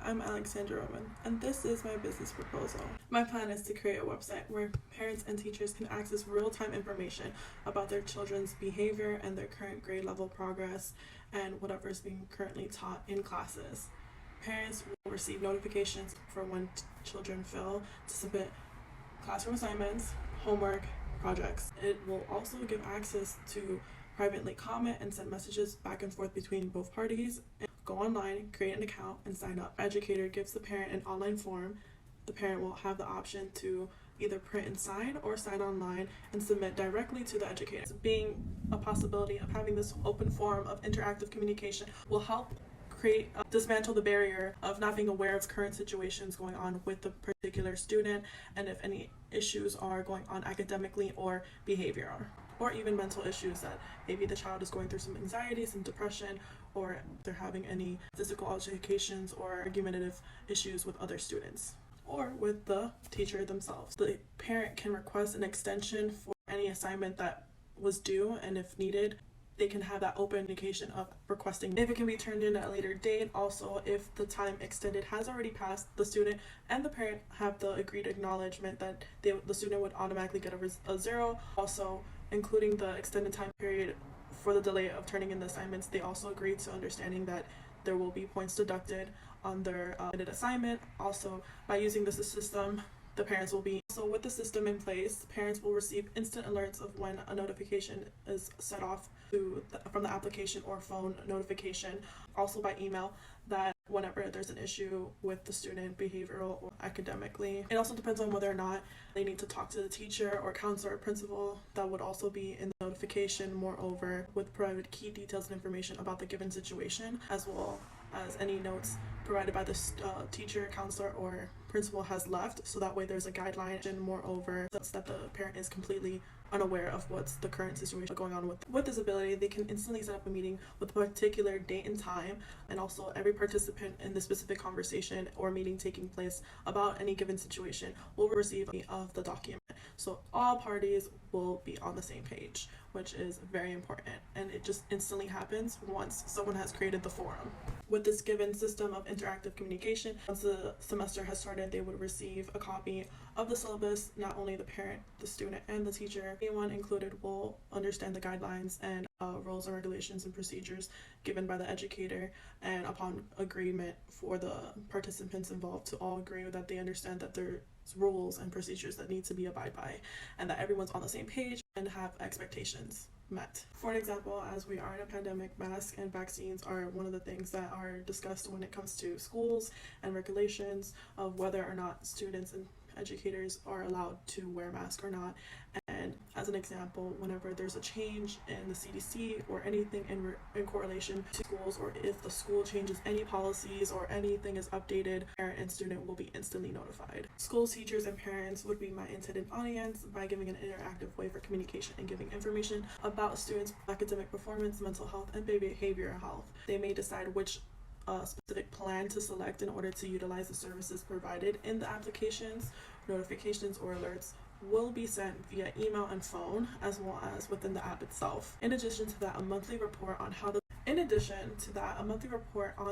I'm Alexandra Roman, and this is my business proposal. My plan is to create a website where parents and teachers can access real-time information about their children's behavior and their current grade level progress and whatever is being currently taught in classes. Parents will receive notifications for when children fail to submit classroom assignments, homework, projects. It will also give access to privately comment and send messages back and forth between both parties. Go online, create an account, and sign up. Educator gives the parent an online form. The parent will have the option to either print and sign or sign online and submit directly to the educator. Being a possibility of having this open form of interactive communication will help dismantle the barrier of not being aware of current situations going on with the particular student, and if any issues are going on academically or behavioral, or even mental issues that maybe the child is going through some anxiety, some depression, or they're having any physical altercations or argumentative issues with other students or with the teacher themselves. The parent can request an extension for any assignment that was due, and if needed, they can have that open indication of requesting if it can be turned in at a later date. Also, if the time extended has already passed, the student and the parent have the agreed acknowledgement that the student would automatically get a 0. Also, including the extended time period for the delay of turning in the assignments, they also agreed to understanding that there will be points deducted on their assignment. Also, by using this system, the parents will be with the system in place. Parents will receive instant alerts of when a notification is set off from the application or phone notification, also by email, that whenever there's an issue with the student behavioral or academically. It also depends on whether or not they need to talk to the teacher or counselor or principal. That would also be in the notification, moreover, with provided key details and information about the given situation, as well as any notes provided by the teacher, counselor, or principal has left, so that way there's a guideline, and moreover, that's that the parent is completely unaware of what's the current situation going on with this ability. They can instantly set up a meeting with a particular date and time, and also every participant in the specific conversation or meeting taking place about any given situation will receive a copy of the document. So all parties will be on the same page, which is very important, and it just instantly happens once someone has created the forum. With this given system of interactive communication, once the semester has started, they would receive a copy of the syllabus. Not only the parent, the student, and the teacher, anyone included, will understand the guidelines and rules and regulations and procedures given by the educator, and upon agreement for the participants involved to all agree that they understand that there's rules and procedures that need to be abided by, and that everyone's on the same page and have expectations met. For an example, as we are in a pandemic, masks and vaccines are one of the things that are discussed when it comes to schools and regulations of whether or not students and educators are allowed to wear masks or not. And as an example, whenever there's a change in the CDC or anything in correlation to schools, or if the school changes any policies or anything is updated, parent and student will be instantly notified. Schools, teachers, and parents would be my intended audience by giving an interactive way for communication and giving information about students' academic performance, mental health, and behavioral health. They may decide which specific plan to select in order to utilize the services provided in the applications. Notifications or alerts will be sent via email and phone, as well as within the app itself. In addition to that, a monthly report on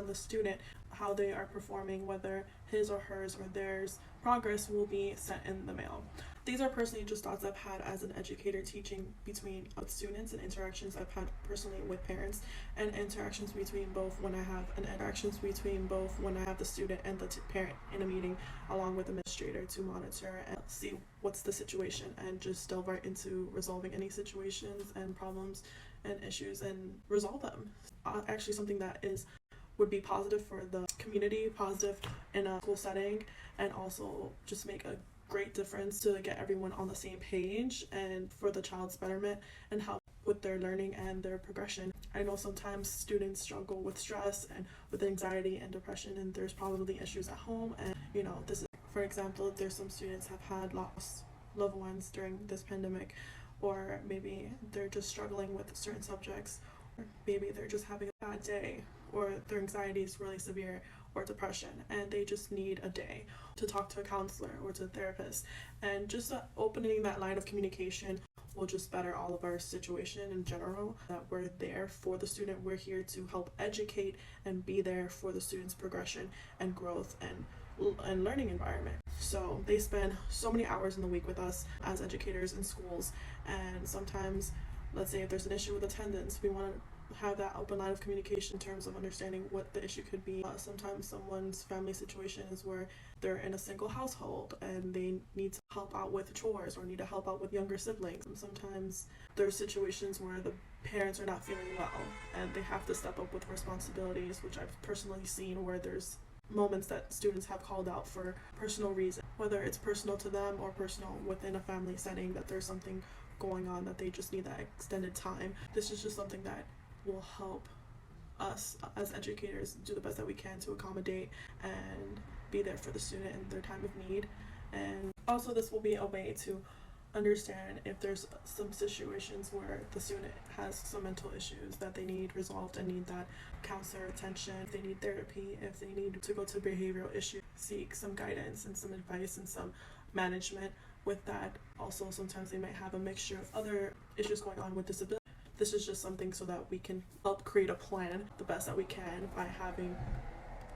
the student, how they are performing, whether his or hers or theirs progress, will be sent in the mail. These are personally just thoughts I've had as an educator teaching between students, and interactions I've had personally with parents, and interactions between both when I have the student and the parent in a meeting, along with the administrator, to monitor and see what's the situation and just delve right into resolving any situations and problems and issues and resolve them. Actually, something that would be positive for the community, positive in a school setting, and also just make a great difference to get everyone on the same page and for the child's betterment and help with their learning and their progression. I know sometimes students struggle with stress and with anxiety and depression, and there's probably issues at home, and this is, for example, if there's some students have had lost loved ones during this pandemic, or maybe they're just struggling with certain subjects, or maybe they're just having a bad day, or their anxiety is really severe, or depression, and they just need a day to talk to a counselor or to a therapist. And just opening that line of communication will just better all of our situation in general, that we're there for the student. We're here to help educate and be there for the student's progression and growth and learning environment. So they spend so many hours in the week with us as educators in schools, and sometimes, let's say if there's an issue with attendance, we want to have that open line of communication in terms of understanding what the issue could be. Sometimes someone's family situation is where they're in a single household and they need to help out with chores or need to help out with younger siblings. And sometimes there's situations where the parents are not feeling well and they have to step up with responsibilities, which I've personally seen where there's moments that students have called out for personal reasons, whether it's personal to them or personal within a family setting, that there's something going on that they just need that extended time. This is just something that will help us as educators do the best that we can to accommodate and be there for the student in their time of need. And also this will be a way to understand if there's some situations where the student has some mental issues that they need resolved and need that counselor attention, if they need therapy, if they need to go to behavioral issues, seek some guidance and some advice and some management with that. Also, sometimes they might have a mixture of other issues going on with disability. This is just something so that we can help create a plan the best that we can by having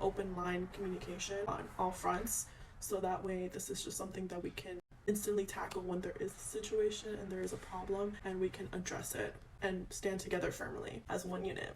open line communication on all fronts. So that way, this is just something that we can instantly tackle when there is a situation and there is a problem, and we can address it and stand together firmly as one unit.